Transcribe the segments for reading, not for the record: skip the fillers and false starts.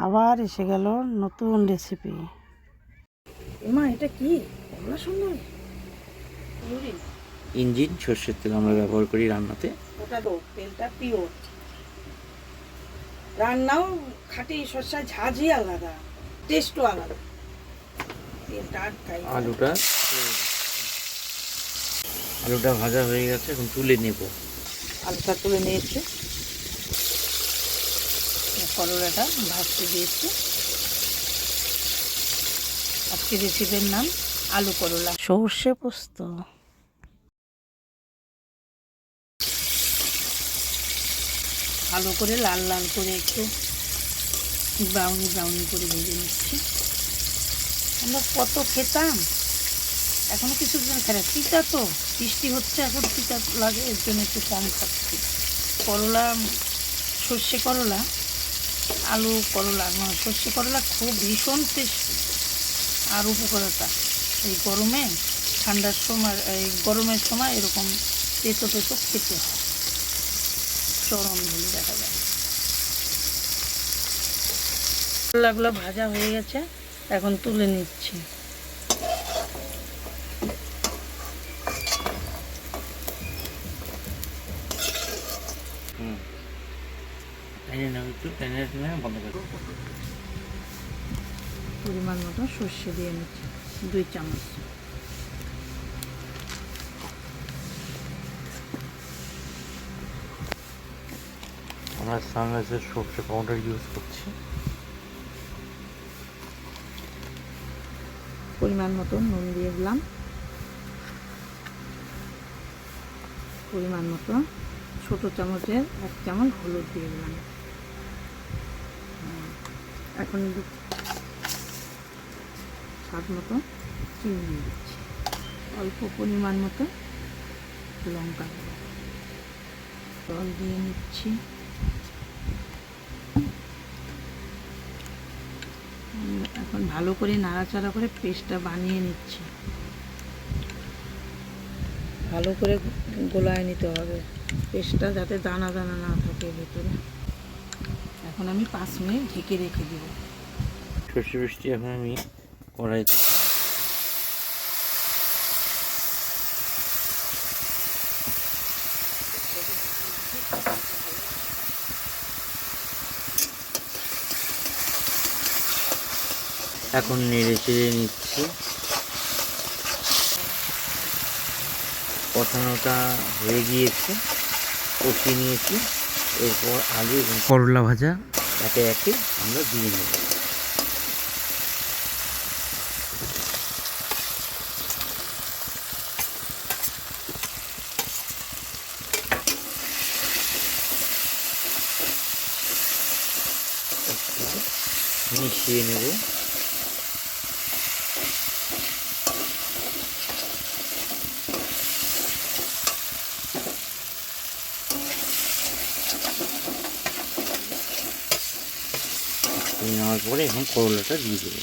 আবার এসে গেল নতুন রেসিপি। মা এটা কি? কমলা সুন্দর ইঞ্জিন সর্ষের তেল আমরা ব্যবহার করি রান্নাতে। ওটা তো তেলটা পিওর, রান্নাও খাঁটি সর্ষার ঝাঁঝই আলাদা, টেস্টও আলাদা। তেলটা আটকাই। আলুটা ভাজা হয়ে গেছে, এখন তুলে নেব। আলুটা তুলে নিয়েছি, করলাটা ভাজতে দিয়েছি। আজকে রেসিপির নাম আলু করলা সর্ষে পোস্ত। ভালো করে লাল লাল করে একটু ব্রাউনি ব্রাউনি করে ভেজে নিচ্ছি। আমরা কত খেতাম, এখনো কিছুদিন খাই। তিতা তো বৃষ্টি হচ্ছে, এখন তিতা লাগে, এর জন্য একটু কম খাচ্ছি। করলা, সর্ষে করলা, আলু করলা, সর্ষে করলা খুব ভীষণ টেস্টি আর উপকারিতা। এই গরমে, ঠান্ডার সময়, এই গরমের সময় এরকম তেতো তেতো খেতে হয়, চরম ধরে দেখা যায়। করলাগুলো ভাজা হয়ে গেছে, এখন তুলে নিচ্ছি। পরিমাণ মতো সর্ষে দিয়ে নিচ্ছি, 2 চামচ। আমরা সানরাইজের সর্ষে পাউডার ইউজ করছি। পরিমাণ মতো নুন দিয়ে দিলাম, পরিমাণ মতো ছোট চামচের 1 চামচ হলুদ দিয়ে দিলাম। এখন স্বাদ মতো চিনি দিয়ে দিচ্ছি, অল্প পরিমাণ মতো লঙ্কা দেবো, জল দিয়ে নিচ্ছি। এখন ভালো করে নাড়াচাড়া করে পেস্টটা বানিয়ে নিচ্ছি। ভালো করে গোলায় নিতে হবে পেস্টটা, যাতে দানা দানা না থাকে ভেতরে। এখন আমি 5 মিনিট ঢেকে রেখে দেব। সর্ষে বৃষ্টি এখন আমি কড়াইতে এখন নেড়ে চেড়ে নিচ্ছি। কষানোটা হয়ে গিয়েছে, কষিয়ে নিয়েছি। এরপর আলু এবং করলা ভাজা একে একে আমরা দিয়ে নেব। মিশিয়ে নেব। নেওয়ার পরে এখন করলাটা দিয়ে দেবো।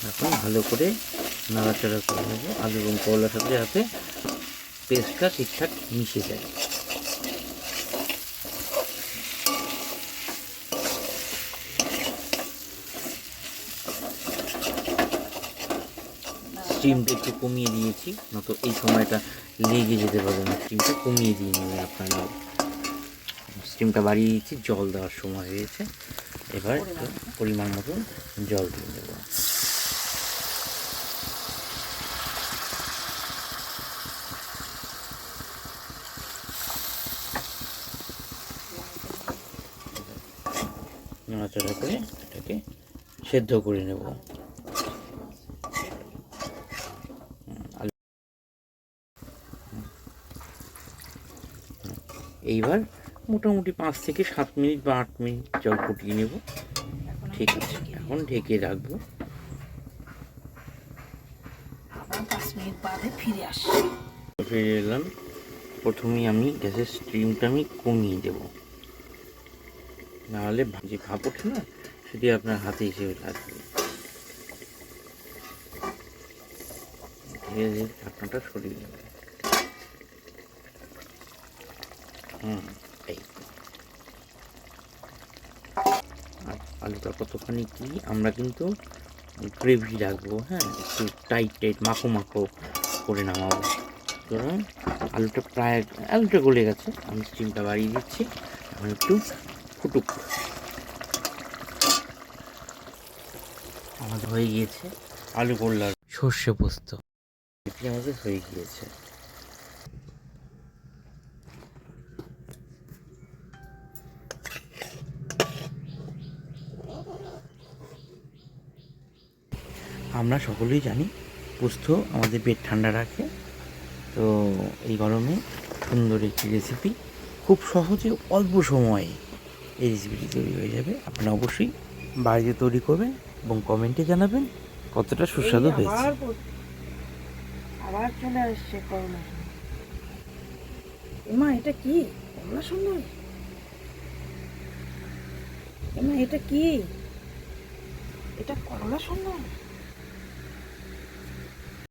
এখন ভালো করে নাড়াচাড়া করে নেব, আলু এবং করলার সাথে যাতে পেস্টটা ঠিকঠাক মিশে যায়। স্টিমটা একটু কমিয়ে দিয়েছি, নয়তো এই সময়টা লেগে যেতে পারে না। স্টিমটা কমিয়ে দিয়ে নেবেন আপনারা। স্টিমটা বাড়িয়ে দিয়েছি, জল দেওয়ার সময় হয়েছে। এবার পরিমাণ মতো জল দিয়ে দেবো। নাড়াচাড়া করে এটাকে সেদ্ধ করে নেব। এইবার মোটামুটি 5 থেকে 7 মিনিট বা 8 মিনিট জল ফুটিয়ে নেব। ঠিক আছে, এখন ঢেকে রাখবো। 5 মিনিট বাদে ফিরে আসছি। ফিরে এলাম। প্রথমেই আমি গ্যাসের স্টিমটা কমিয়ে দেব, নাহলে যে ভাপ ওঠে না, সেটি আপনার হাতে হিসেবে লাগবে। ধীরে ধীরে ঢাকনাটা সরিয়ে নেব। এই আর আলুটা কতখানি কি আমরা কিন্তু গ্রেভি রাখবো, হ্যাঁ, একটু টাইট মাখো মাখো করে নামাবো। সুতরাং আলুটা গলে গেছে, আমি স্টিমটা বাড়িয়ে দিচ্ছি। এখন একটু ফুটুক। আমাদের হয়ে গিয়েছে আলু করলার সর্ষে পোস্ত, এটি আমাদের হয়ে গিয়েছে। আমরা সকলেই জানি পোস্ত আমাদের পেট ঠান্ডা রাখে। তো এই গরমে সুন্দর একটি রেসিপি, খুব সহজে অল্প সময়ে এই রেসিপিটি তৈরি হয়ে যাবে। আপনারা অবশ্যই বাড়িতে তৈরি করবেন এবং কমেন্টে জানাবেন কতটা সুস্বাদু হয়েছে। আবার চলে আসছে করলা। এমা এটা কি? করলা সুন্দর। এমা এটা কি? এটা করলা সুন্দর।